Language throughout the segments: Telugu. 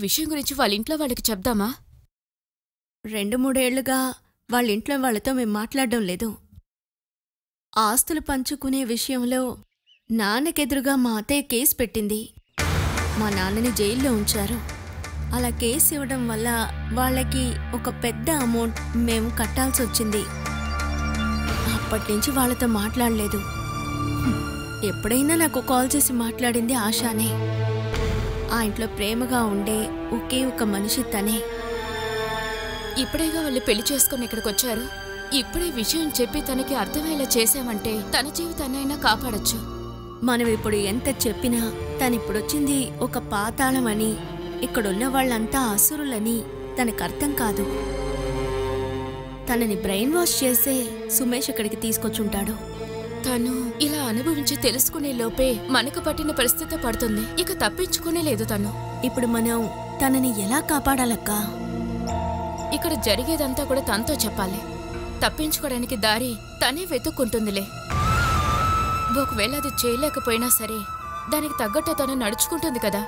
విషయం గురించి వాళ్ళ ఇంట్లో వాళ్ళకి చెప్దామా? 2-3 ఏళ్లుగా వాళ్ళ ఇంట్లో వాళ్ళతో మేం మాట్లాడడం లేదు. ఆస్తులు పంచుకునే విషయంలో నాన్నకెదురుగా మా అత్తయ్య కేసు పెట్టింది. మా నాన్నని జైల్లో ఉంచారు. అలా కేసు ఇవ్వడం వల్ల వాళ్ళకి ఒక పెద్ద అమౌంట్ మేము కట్టాల్సొచ్చింది. అప్పటినుంచి వాళ్ళతో మాట్లాడలేదు. ఎప్పుడైనా నాకు కాల్ చేసి మాట్లాడింది ఆశానే. ఆ ఇంట్లో ప్రేమగా ఉండే ఒకే ఒక మనిషి తనే. ఇప్పుడేగా వాళ్ళు పెళ్లి చేసుకుని ఇక్కడికొచ్చారు. ఇప్పుడే విషయం చెప్పి తనకి అర్థమయ్యేలా చేశామంటే తన జీవితాన్నైనా కాపాడొచ్చు. మనం ఇప్పుడు ఎంత చెప్పినా తనిప్పుడొచ్చింది ఒక పాతాళమని, ఇక్కడున్న వాళ్ళంతా అసురులని తనకర్థం కాదు. తనని బ్రెయిన్ వాష్ చేసే సుమేష్ ఇక్కడికి తీసుకొచ్చుంటాడు. తను ఇలా అనుభవించి తెలుసుకునే లోపే మనకు పట్టిన పరిస్థితి పడుతుంది. ఇక తప్పించుకునే లేదు తను. ఇప్పుడు మనం తనని ఎలా కాపాడాలక్కా? ఇక్కడ జరిగేదంతా కూడా తనతో చెప్పాలి. తప్పించుకోవడానికి దారి తనే వెతుక్కుంటుందిలే. ఒకవేళ అది చేయలేకపోయినా సరే దానికి తగ్గట్టు తను నడుచుకుంటుంది కదా.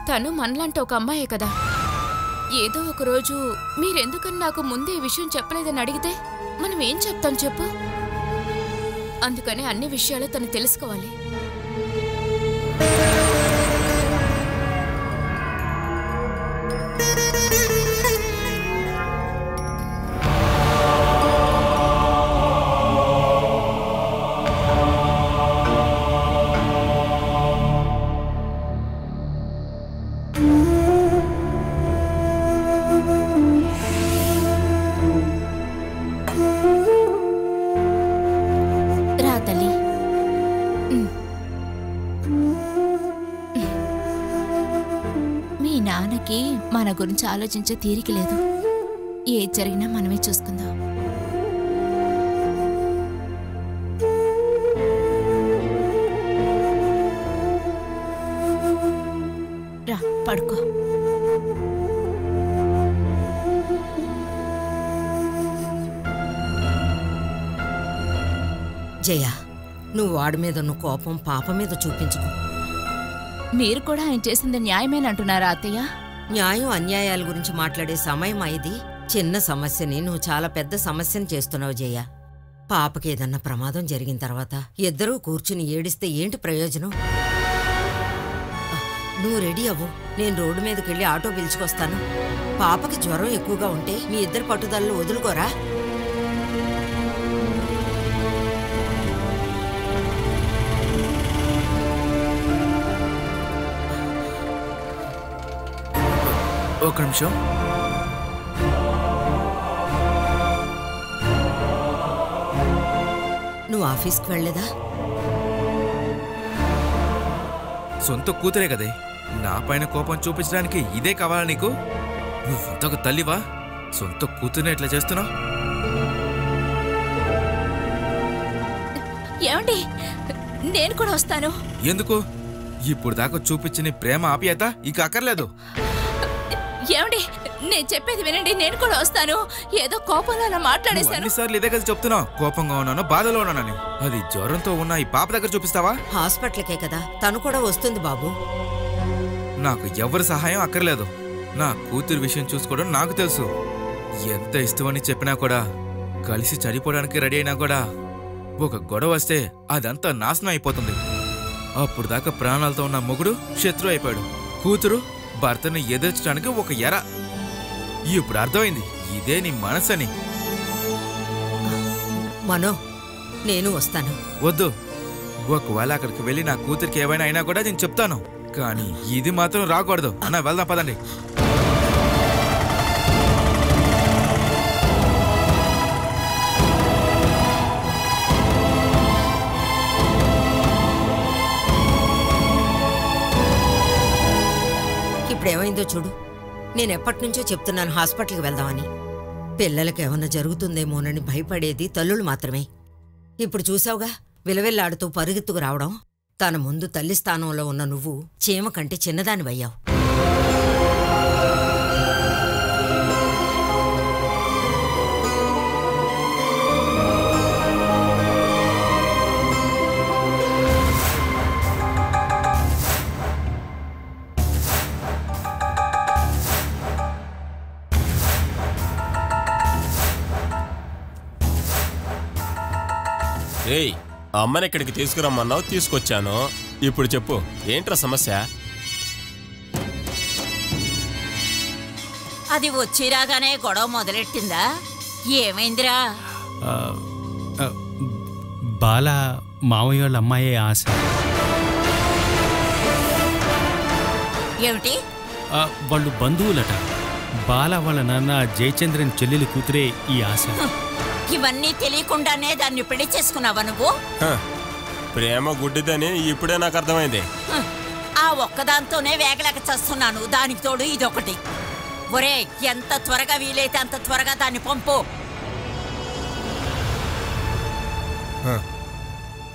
తను మనలాంటి ఒక అమ్మాయే కదా. ఏదో ఒకరోజు మీరెందుకని నాకు ముందే ఈ విషయం చెప్పలేదని అడిగితే మనం ఏం చెప్తాం చెప్పు? అందుకని అన్ని విషయాలు తను తెలుసుకోవాలి. మన గురించి ఆలోచించే తీరిక లేదు. ఏది జరిగినా మనమే చూసుకుందాం. రా పడుకో. జయ, నువ్వు వాడి మీద ఉన్న కోపం పాప మీద చూపించుకో. మీరు కూడా ఆయన చేసింది న్యాయమేనంటున్నారా అత్తయ్య? న్యాయం అన్యాయాల గురించి మాట్లాడే సమయం ఇది. చిన్న సమస్యని నువ్వు చాలా పెద్ద సమస్యను చేస్తున్నావు జయ. పాపకి ఏదన్నా ప్రమాదం జరిగిన తర్వాత ఇద్దరూ కూర్చుని ఏడిస్తే ఏంటి ప్రయోజనం? నువ్వు రెడీ అవ్వు, నేను రోడ్డు మీదకెళ్ళి ఆటో పిలుచుకొస్తాను. పాపకి జ్వరం ఎక్కువగా ఉంటే మీ ఇద్దరు పట్టుదలలో వదులుకోరా? ఒక నిమిషం. నువ్వు ఆఫీస్కి వెళ్ళలేదా? సొంత కూతురే కదే, నా పైన కోపం చూపించడానికి ఇదే కావాలా నీకు? నువ్వు తల్లివా? సొంత కూతురునే ఎట్లా చేస్తున్నావు? ఏమండి, నేను కూడా వస్తాను. ఎందుకు? ఇప్పుడు దాకా చూపించిన ప్రేమ ఆప్యాయత ఇక అక్కర్లేదు. ఏమండి, నేను చెప్పేది వినండి, నేను కూడా వస్తాను. ఏదో కోపంలో అలా మాట్లాడేశాను. ఎన్నిసార్లు ఇదే కదా చెప్తున్నావు, కోపంగా ఉన్నాను, బాధలో ఉన్నానని. అది జ్వరంతో ఉన్న ఈ పాప దగ్గర చూపిస్తావా? హాస్పిటల్కే కదా, తను కూడా వస్తుంది బాబు. నాకు ఎవరి సహాయం అక్కర్లేదు. నా కూతురు విషయం చూసుకోవడం నాకు తెలుసు. ఎంత ఇష్టమని చెప్పినా కూడా, కలిసి చనిపోవడానికి రెడీ అయినా కూడా, ఒక గొడవ వస్తే అదంతా నాశనం అయిపోతుంది. అప్పుడు దాకా ప్రాణాలతో ఉన్న మొగుడు శత్రు అయిపోయాడు. కూతురు భర్తను ఎదిరించడానికి ఒక ఎర. ఇప్పుడు అర్థమైంది ఇదే నీ మనసని. మనో, నేను వస్తాను. వద్దు, ఒకవేళ అక్కడికి వెళ్ళి నా కూతురికి ఏమైనా అయినా కూడా నేను చెప్తాను. కానీ ఇది మాత్రం రాకూడదు. అన్న వెళ్దాం పదండి. ఇప్పుడేమైందో చూడు. నేనెప్పటినుంచో చెప్తున్నాను హాస్పిటల్కి వెళ్దామని. పిల్లలకి ఏమన్నా జరుగుతుందేమోనని భయపడేది తల్లులు మాత్రమే. ఇప్పుడు చూసావుగా, విలవిల్లాడుతూ పరుగెత్తుకు రావడం. తన ముందు తల్లి స్థానంలో ఉన్న నువ్వు చీమ కంటే చిన్నదానివయ్యావు. రేయ్, అమ్మని ఇక్కడికి తీసుకురమ్మన్నావు, తీసుకొచ్చాను. ఇప్పుడు చెప్పు, ఏంట్రా సమస్య? అది వచ్చిరాగానే గొడవ మొదలెట్టిందా? ఏమైందిరా? బాల మావయ్య వాళ్ళ అమ్మాయే ఆశ. ఏమిటి? వాళ్ళు బంధువులట. బాల వాళ్ళ నాన్న జయచంద్రన్ చెల్లెలి కూతురే ఈ ఆశ. ఇవన్నీ తెలియకుండానే దాన్ని పెళ్లి చేసుకున్నావా నువ్వు? ప్రేమ గుడ్డిదని ఇప్పుడే నాకు అర్థమైంది. ఆ ఒక్కదాంతోనే వేగలేక చస్తున్నాను, దానికి తోడు ఇదొకటి. ఒరే, ఎంత త్వరగా వీలైతే అంత త్వరగా దాన్ని పంపు.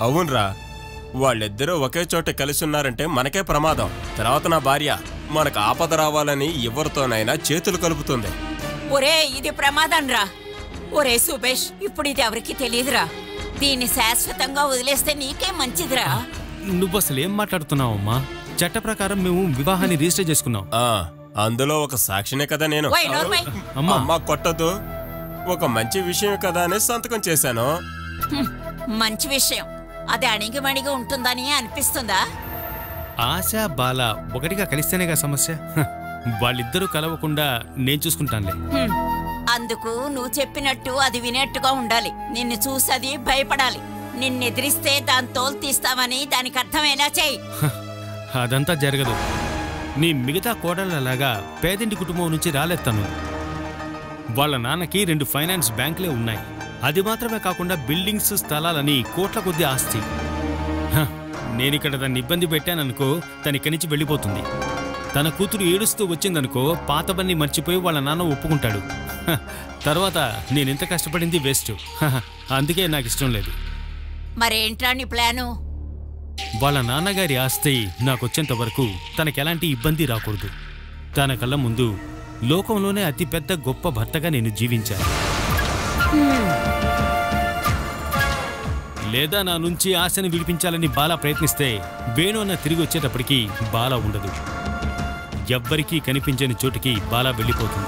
అవునరా, వాళ్ళిద్దరూ ఒకే చోట కలిసి ఉన్నారంటే మనకే ప్రమాదం. తర్వాత నా భార్య మనకు ఆపద రావాలని ఎవరితోనైనా చేతులు కలుపుతుంది. ఒరే, ఇది ప్రమాదం రా. ఒరే సుభేష్, ఇప్పుడు ఇది ఎవరికి తెలియదురా. దీన్ని శాశ్వతంగా వదిలేస్తే నీకే మంచిదిరా. నువ్వు అసలు ఏం మాట్లాడుతున్నావమ్మా? చట్ట ప్రకారం మేము వివాహాన్ని రిజిస్టర్ చేసుకున్నాం. అందులో ఒక సాక్షినే కదా నేను. అమ్మా కొట్టదు, ఒక మంచి విషయం కదా అని సంతకం చేశాను. మంచి విషయం. అది అణిగిమణిగి ఉంటుందని అనిపిస్తుందా? ఆశ బాల ఒకటిగా కలిస్తేనేగా సమస్య. వాళ్ళిద్దరూ కలవకుండా నేను చూసుకుంటానులే. అందుకు నువ్వు చెప్పినట్టు అది వినేట్టుగా ఉండాలి. నిన్ను చూసి అది భయపడాలి. నిన్నెదిరిస్తే దాని తోలు తీస్తావని దానికి అర్థమైనా చెయ్యి. అదంతా జరగదు. నీ మిగతా కోడళ్ళలాగా పేదింటి కుటుంబం నుంచి రాలేస్తాను. వాళ్ళ నాన్నకి 2 ఫైనాన్స్ బ్యాంకులే ఉన్నాయి. అది మాత్రమే కాకుండా బిల్డింగ్స్, స్థలాలని కోట్ల కొద్ది ఆస్తి. నేనిక్కడ దాన్ని ఇబ్బంది పెట్టాననుకో, తను ఇక్కడి నుంచి వెళ్ళిపోతుంది. తన కూతురు ఏడుస్తూ వచ్చిందనుకో, పాతబన్ని మర్చిపోయి వాళ్ళ నాన్న ఒప్పుకుంటాడు. తర్వాత నేనెంత కష్టపడింది వేస్ట్. అందుకే నాకు ఇష్టం లేదు. మరేంట్రా నీ ప్లాను? వాళ్ళ నాన్నగారి ఆస్తి నాకొచ్చేంత వరకు తనకెలాంటి ఇబ్బంది రాకూడదు. తన కళ్ళ ముందు లోకంలోనే అతిపెద్ద గొప్ప భర్తగా నేను జీవించాను. లేదా నా నుంచి ఆశను విడిపించాలని బాల ప్రయత్నిస్తే వేణు అన్న తిరిగి వచ్చేటప్పటికి బాల ఉండదు. ఎవ్వరికీ కనిపించని చోటికి బాల వెళ్ళిపోతుంది.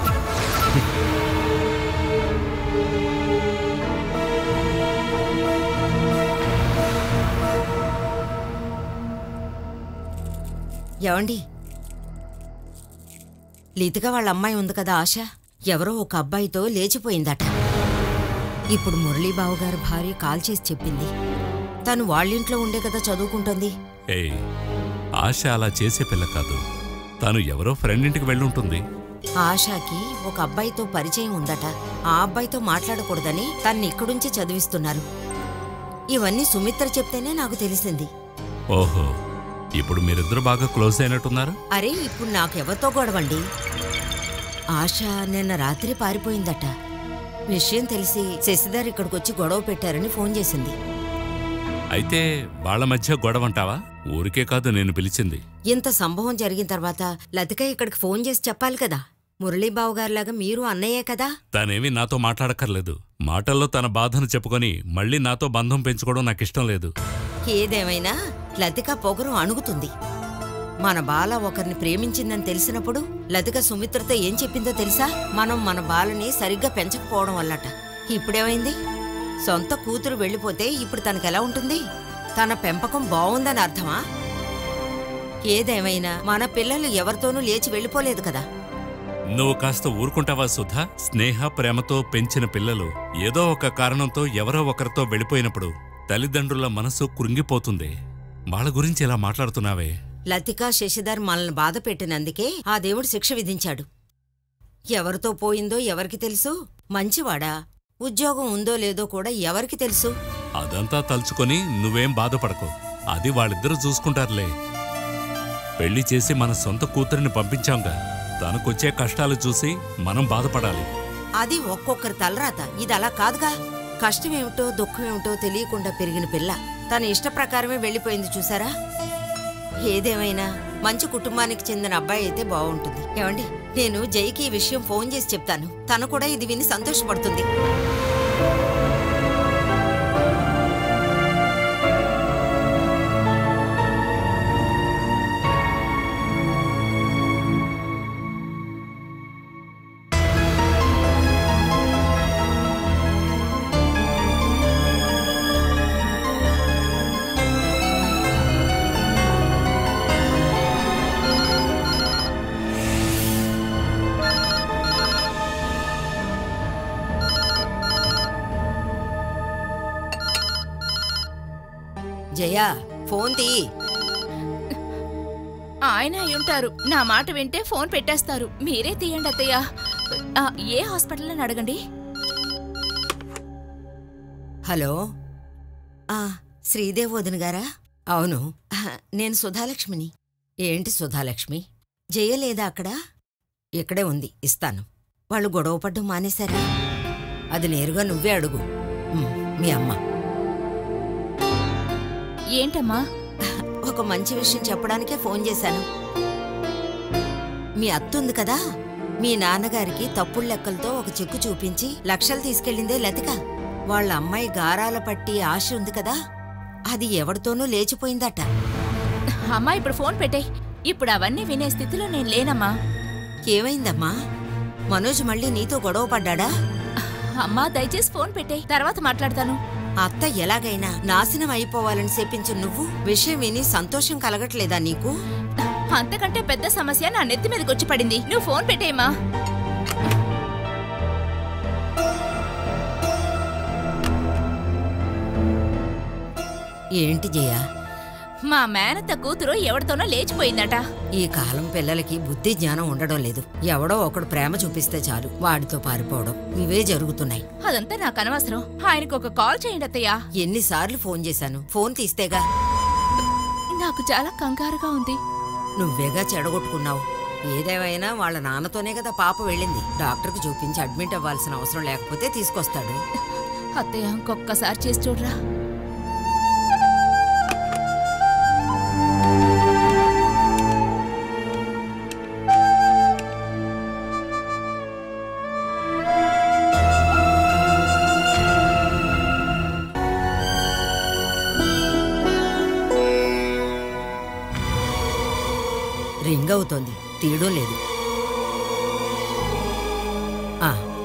ఏవండి, లీతిగా వాళ్ళ అమ్మాయి ఉంది కదా ఆశ, ఎవరో ఒక అబ్బాయితో లేచిపోయిందట. ఇప్పుడు మురళీబాబు గారు భార్య కాల్ చేసి చెప్పింది. తను వాళ్ళింట్లో ఉండే కదా చదువుకుంటుంది. ఆశ అలా చేసే పిల్ల కాదు. తను ఎవరో ఫ్రెండ్ ఇంటికి వెళ్ళుంటుంది. ఆశకి ఒక అబ్బాయితో పరిచయం ఉందట. ఆ అబ్బాయితో మాట్లాడకూడదని తన్ని ఇక్కడుంచి చదివిస్తున్నారు. ఇవన్నీ సుమిత్ర చెప్తేనే నాకు తెలిసింది. ఓహో, ఇప్పుడు మీరిద్దరు బాగా క్లోజ్ అయినట్టున్నారు. అరే, ఇప్పుడు నాకెవరితో గొడవండి? ఆశ నిన్న రాత్రి పారిపోయిందట. విషయం తెలిసి శశిధర్ ఇక్కడికొచ్చి గొడవ పెట్టారని ఫోన్ చేసింది. అయితే వాళ్ళ మధ్య గొడవంటావా? ఊరికే కాదు నేను పిలిచింది. ఇంత సంభవం జరిగిన తర్వాత లతిక ఇక్కడికి ఫోన్ చేసి చెప్పాలి కదా. మురళీబాబు గారిలాగా మీరు అన్నయ్యే కదా. తనేమీ నాతో మాట్లాడక్కర్లేదు. మాటల్లో తన బాధను చెప్పుకొని మళ్ళీ నాతో బంధం పెంచుకోవడం నాకిష్టం లేదు. ఏదేమైనా లతిక పొగరు అణుగుతుంది. మన బాల ఒకరిని ప్రేమించిందని తెలిసినప్పుడు లతిక సుమిత్రతో ఏం చెప్పిందో తెలుసా? మనం మన బాలని సరిగ్గా పెంచకపోవడం వల్లట. ఇప్పుడేమైంది? సొంత కూతురు వెళ్ళిపోతే ఇప్పుడు తనకెలా ఉంటుంది? తన పెంపకం బావుందని అర్థమా? ఏదేమైనా మన పిల్లలు ఎవరితోనూ లేచి వెళ్ళిపోలేదు కదా. నువ్వు కాస్త ఊరుకుంటావా సుధా? స్నేహ ప్రేమతో పెంచిన పిల్లలు ఏదో ఒక కారణంతో ఎవరో ఒకరితో వెళ్ళిపోయినప్పుడు తల్లిదండ్రుల మనసు కృంగిపోతుంది. వాళ్ళ గురించి ఇలా మాట్లాడుతున్నావే? లతిక శశిధర్ మనల్ని బాధ పెట్టినందుకే ఆ దేవుడు శిక్ష విధించాడు. ఎవరితో పోయిందో ఎవరికి తెలుసు? మంచివాడా? ఉద్యోగం ఉందో లేదో కూడా ఎవరికి తెలుసు? అదంతా తలుచుకొని నువ్వేం బాధపడకు. అది వాళ్ళిద్దరూ చూసుకుంటారులే. పెళ్లి చేసి మన సొంత కూతురిని పంపించాంగా. తనకొచ్చే కష్టాలు చూసి మనం బాధపడాలి. అది ఒక్కొక్కరి తలరాత. ఇది అలా కాదుగా. కష్టమేమిటో దుఃఖమేమిటో తెలియకుండా పెరిగిన పిల్ల తన ఇష్ట ప్రకారమే వెళ్ళిపోయింది చూసారా. ఏదేమైనా మంచి కుటుంబానికి చెందిన అబ్బాయి అయితే బాగుంటుంది. ఏమండి, నేను జైకి ఈ విషయం ఫోన్ చేసి చెప్తాను. తను కూడా ఇది విని సంతోషపడుతుంది. జయా ఫోన్ తీ. ఆయన అయి ఉంటారు. నా మాట వింటే ఫోన్ పెట్టేస్తారు. మీరే తీయండి అత్తయ్య. ఏ హాస్పిటల్ అని అడగండి. హలో, శ్రీదేవి వదిన గారా? అవును, నేను సుధాలక్ష్మిని. ఏంటి సుధాలక్ష్మి, జయ లేదా అక్కడ? ఇక్కడే ఉంది, ఇస్తాను. వాళ్ళు గొడవ పడ్డం మానేశారా? అది నేరుగా నువ్వే అడుగు. మీ అమ్మ. ఏంటమ్మా? ఒక మంచి విషయం చెప్పడానికే ఫోన్ చేశాను. మీ అత్తుంది కదా, మీ నాన్నగారికి తప్పుడు లెక్కలతో ఒక చెక్కు చూపించి లక్షలు తీసుకెళ్ళిందే లతిక. వాళ్ళ అమ్మాయి గారాల పట్టి ఆశ ఉంది కదా, అది ఎవరితోనూ లేచిపోయిందట. అమ్మా ఇప్పుడు ఫోన్ పెట్టేయ్. ఇప్పుడు అవన్నీ వినే స్థితిలో నేను లేనమ్మా. ఏమైందమ్మా? మనోజ్ మళ్ళీ నీతో గొడవ పడ్డా? అమ్మా దయచేసి ఫోన్ పెట్టేయ్, తర్వాత మాట్లాడతాను. అత్త ఎలాగైనా నాశనం అయిపోవాలని చెప్పించు నువ్వు. విషయం విని సంతోషం కలగట్లేదా నీకు? అంతకంటే పెద్ద సమస్య నా నెత్తి మీదకి వచ్చి పడింది. నువ్వు ఫోన్ పెట్టేయమ్మా. ఏంటి జయ? మా మేనత్త కూతురు ఎవరితోనో లేచిపోయిందట. ఈ కాలం పిల్లలకి బుద్ధి జ్ఞానం ఉండడం లేదు. ఎవడో ఒకడు ప్రేమ చూపిస్తే చాలు వాడితో పారిపోవడం, ఇవే జరుగుతున్నాయి. అదంతా నాకు అనవసరం. ఆయనకు ఒక కాల్ చేయండి అత్తయ్య. ఎన్నిసార్లు ఫోన్ చేశాను, ఫోన్ తీస్తేగా. నాకు చాలా కంగారుగా ఉంది. నువ్వేగా చెడగొట్టుకున్నావు. ఏదేమైనా వాళ్ళ నాన్నతోనే కదా పాప వెళ్ళింది. డాక్టర్కి చూపించి అడ్మిట్ అవ్వాల్సిన అవసరం లేకపోతే తీసుకొస్తాడు. అత్తయ్య ఇంకొక్కసారి చేసి చూడరా. రింగ్ అవుతోంది, తీయడం లేదు.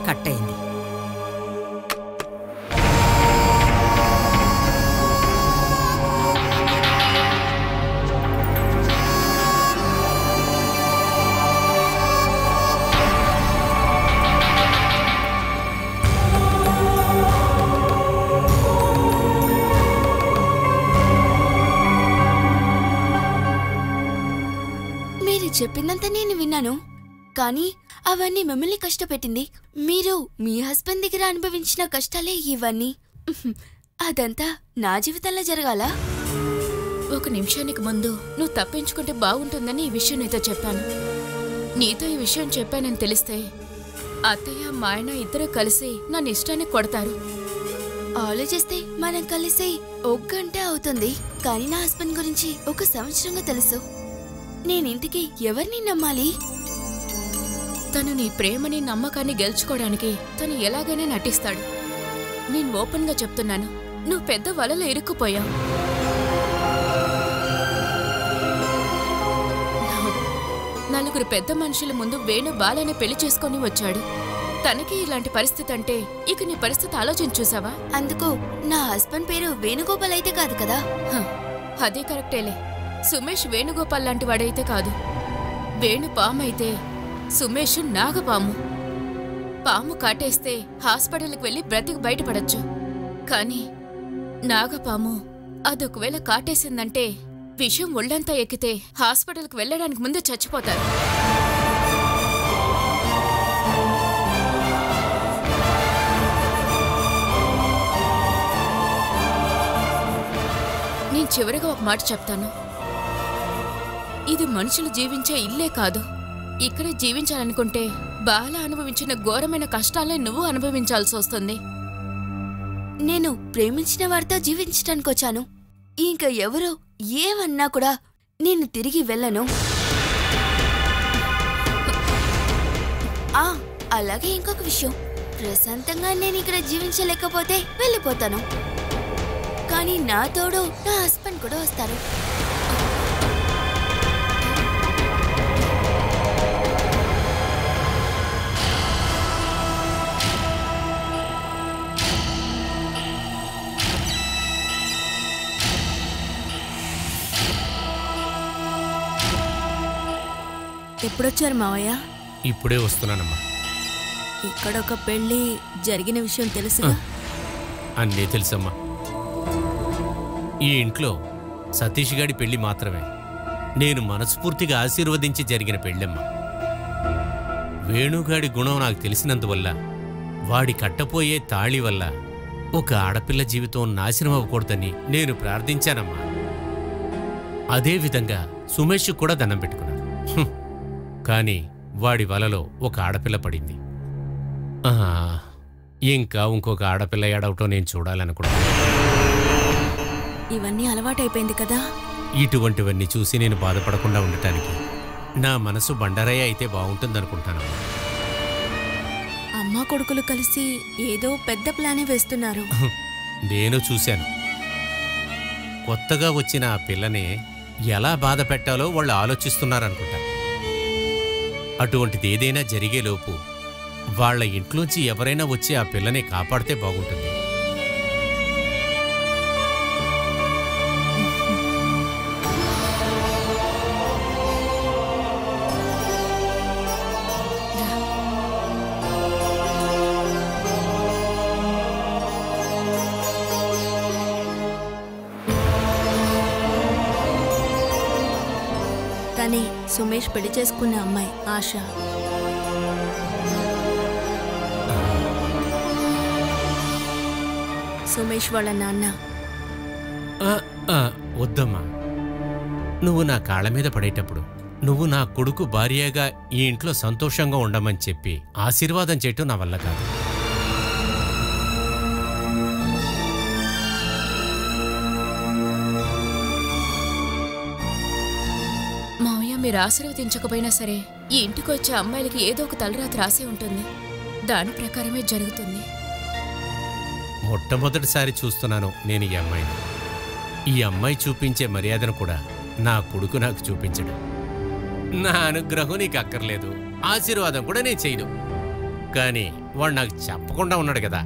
కట్ అయింది. చెప్పిందంతా నేను విన్నాను, కానీ అవన్నీ మిమ్మల్ని కష్టపెట్టింది. మీరు మీ హస్బెండ్ దగ్గర అనుభవించిన కష్టాలే ఇవన్నీ. అదంతా నా జీవితంలో జరగాల? ఒక నిమిషానికి ముందు నువ్వు తప్పించుకుంటే బాగుంటుందని ఈ విషయం నీతో చెప్పాను. నీతో ఈ విషయం చెప్పానని తెలిస్తే అత్తయ్య మా ఆయన ఇద్దరు కలిసి నన్ను ఇష్టాన్ని కొడతారు. ఆలోచిస్తే మనం కలిసి 1 గంట అవుతుంది, కానీ నా హస్బెండ్ గురించి 1 సంవత్సరంగా తెలుసు. నేనింటికి ఎవరిని నమ్మాలి? తను నీ ప్రేమని నమ్మకాన్ని గెలుచుకోవడానికి తను ఎలాగైనా నటిస్తాడు. నేను ఓపెన్ గా చెప్తున్నాను, నువ్వు పెద్ద వలలో ఇరుక్కుపోయావు. నలుగురు పెద్ద మనుషుల ముందు వేణు బాలని పెళ్లి చేసుకొని వచ్చాడు. తనకి ఇలాంటి పరిస్థితి అంటే ఇక నీ పరిస్థితి ఆలోచన చూసావా? అందుకు నా హస్బెండ్ పేరు వేణుగోపాల్ అయితే కాదు కదా? అదే కరెక్టేలే. సుమేష్ వేణుగోపాల్ లాంటి వాడైతే కాదు. వేణు పాము అయితే సుమేష్ నాగపాము. పాము కాటేస్తే హాస్పిటల్కి వెళ్ళి బ్రతికి బయటపడచ్చు. కానీ నాగపాము అదొకవేళ కాటేసిందంటే విషయం ఒళ్ళంతా ఎక్కితే హాస్పిటల్కి వెళ్ళడానికి ముందు చచ్చిపోతారు. నేను చివరిగా ఒక మాట చెప్తాను. ఇది మనుషులు జీవించే ఇల్లే కాదు. ఇక్కడే జీవించాలనుకుంటే బాల అనుభవించిన ఘోరమైన కష్టాలే నువ్వు అనుభవించాల్సి వస్తుంది. నేను ప్రేమించిన వారితో జీవించడానికి వచ్చాను. ఇంకా ఎవరో ఏమన్నా కూడా నేను తిరిగి వెళ్ళను. అలాగే ఇంకొక విషయం, ప్రశాంతంగా నేను ఇక్కడ జీవించలేకపోతే వెళ్ళిపోతాను. కానీ నా తోడు నా హస్బెండ్ కూడా వస్తారు. ఎప్పుడొచ్చారు మావయ్య? ఇప్పుడే వస్తున్నానమ్మా. ఇక్కడ ఒక పెళ్లి జరిగిన విషయం తెలుసుగా? అన్నీ తెలుసమ్మా. ఈ ఇంట్లో సతీష్ గాడి పెళ్లి మాత్రమే నేను మనస్ఫూర్తిగా ఆశీర్వదించి జరిగిన పెళ్ళమ్మ. వేణుగాడి గుణం నాకు తెలిసినందువల్ల, వాడి కట్టపోయే తాళి వల్ల ఒక ఆడపిల్ల జీవితం నాశనం అవ్వకూడదని నేను ప్రార్థించానమ్మా. అదేవిధంగా సుమేష్ కూడా దండం పెట్టుకున్నాను. కానీ వాడి వలలో ఒక ఆడపిల్ల పడింది. ఇంకా ఇంకొక ఆడపిల్ల ఏడవటం నేను చూడాలనుకున్నాను. ఇవన్నీ అలవాటైపోయింది కదా. ఇటువంటివన్నీ చూసి నేను బాధపడకుండా ఉండటానికి నా మనసు బండరాయ అయితే బాగుంటుందనుకుంటానమ్మా. అమ్మా కొడుకులు కలిసి ఏదో పెద్ద ప్లానే వేస్తున్నారు. నేను చూశాను. కొత్తగా వచ్చిన ఆ పిల్లని ఎలా బాధ పెట్టాలో వాళ్ళు ఆలోచిస్తున్నారనుకుంటా. అటువంటిది ఏదైనా జరిగేలోపు వాళ్ళ ఇంట్లోంచి ఎవరైనా వచ్చి ఆ పిల్లని కాపాడితే బాగుంటుంది. తనే సుమేష్ పెళ్లి చేసుకున్న అమ్మాయి ఆశ. సుమేష్ వాళ్ళ నాన్న. వద్దమ్మా, నువ్వు నా కాళ్ళ మీద పడేటప్పుడు నువ్వు నా కొడుకు భార్యగా ఈ ఇంట్లో సంతోషంగా ఉండమని చెప్పి ఆశీర్వాదం చేయటం నా వల్ల కాదు. మావయ్య, మీరు ఆశీర్వదించకపోయినా సరే ఈ ఇంటికి వచ్చే అమ్మాయిలకి ఏదో ఒక తలరాత రాసే ఉంటుంది. దాని ప్రకారమే జరుగుతుంది. మొట్టమొదటిసారి చూస్తున్నాను నేను ఈ అమ్మాయిని. ఈ అమ్మాయి చూపించే మర్యాదను కూడా నా కొడుకు నాకు చూపించడు. నా అనుగ్రహం నీకు అక్కర్లేదు, ఆశీర్వాదం కూడా నేను చేయను. కానీ వాడు నాకు చెప్పకుండా ఉన్నాడు కదా.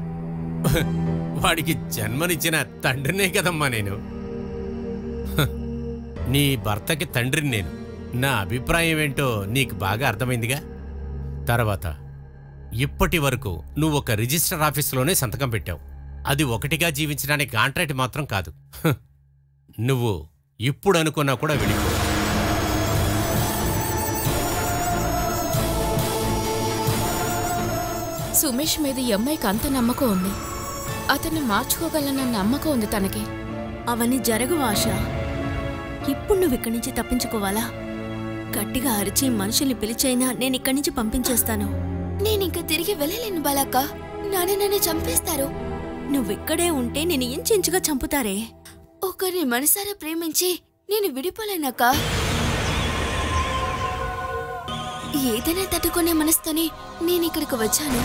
వాడికి జన్మనిచ్చిన తండ్రినే కదమ్మా నేను. నీ భర్తకి తండ్రిని నేను. నా అభిప్రాయం ఏంటో నీకు బాగా అర్థమైందిగా. తర్వాత ఇప్పటి వరకు నువ్వు ఒక రిజిస్టర్ ఆఫీసులోనే సంతకం పెట్టావు. అది ఒకటిగా జీవించడానికి కాంట్రాక్ట్ మాత్రం కాదు. నువ్వు ఇప్పుడు అనుకున్నా కూడా వెళ్ళిపో. సుమేష్ మీద ఈ అమ్మాయికి అంత నమ్మకం ఉంది. అతన్ని మార్చుకోగలన్న నమ్మకం ఉంది తనకి. అవన్నీ జరగవు ఆశ. ఇప్పుడు నువ్వు ఇక్కడి నుంచి తప్పించుకోవాలా? గట్టిగా అరిచి మనుషుల్ని పిలిచైనా నేను ఇక్కడి నుంచి పంపించేస్తాను. నేనింక తిరిగి వెళ్ళలేను బాలక్క. నాన్న నన్ను చంపేస్తారు. నువ్విక్కడే ఉంటే నేను ఇంచుగా చంపుతారే. ఒకరిని మనసారా ప్రేమించి నేను విడిపోలేనాక. ఏదైనా తట్టుకునే మనసుతోనే నేను ఇక్కడికి వచ్చాను.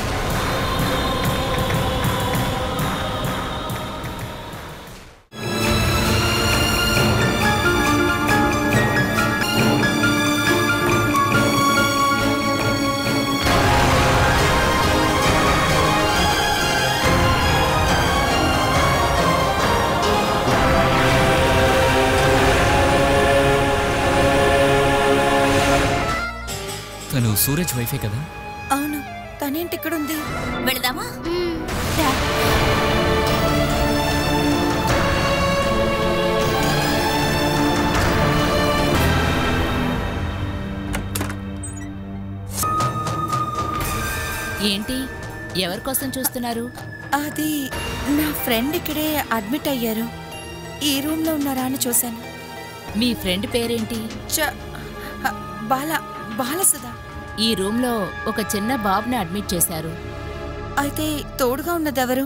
తను సూరజ్ వైఫే కదా? అవును. తనేంటి ఇక్కడుంది? వెళదామా? ఏంటి, ఎవరికోసం చూస్తున్నారు? అది నా ఫ్రెండ్ ఇక్కడే అడ్మిట్ అయ్యారు. ఈ రూమ్ లో ఉన్నారా అని చూశాను. మీ ఫ్రెండ్ పేరేంటి? బాలసుధా. ఈ రూమ్లో ఒక చిన్న బాబుని అడ్మిట్ చేశారు. అయితే తోడుగా ఉన్నదెవరు?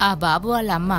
ఆ బాబు వాళ్ళ అమ్మ.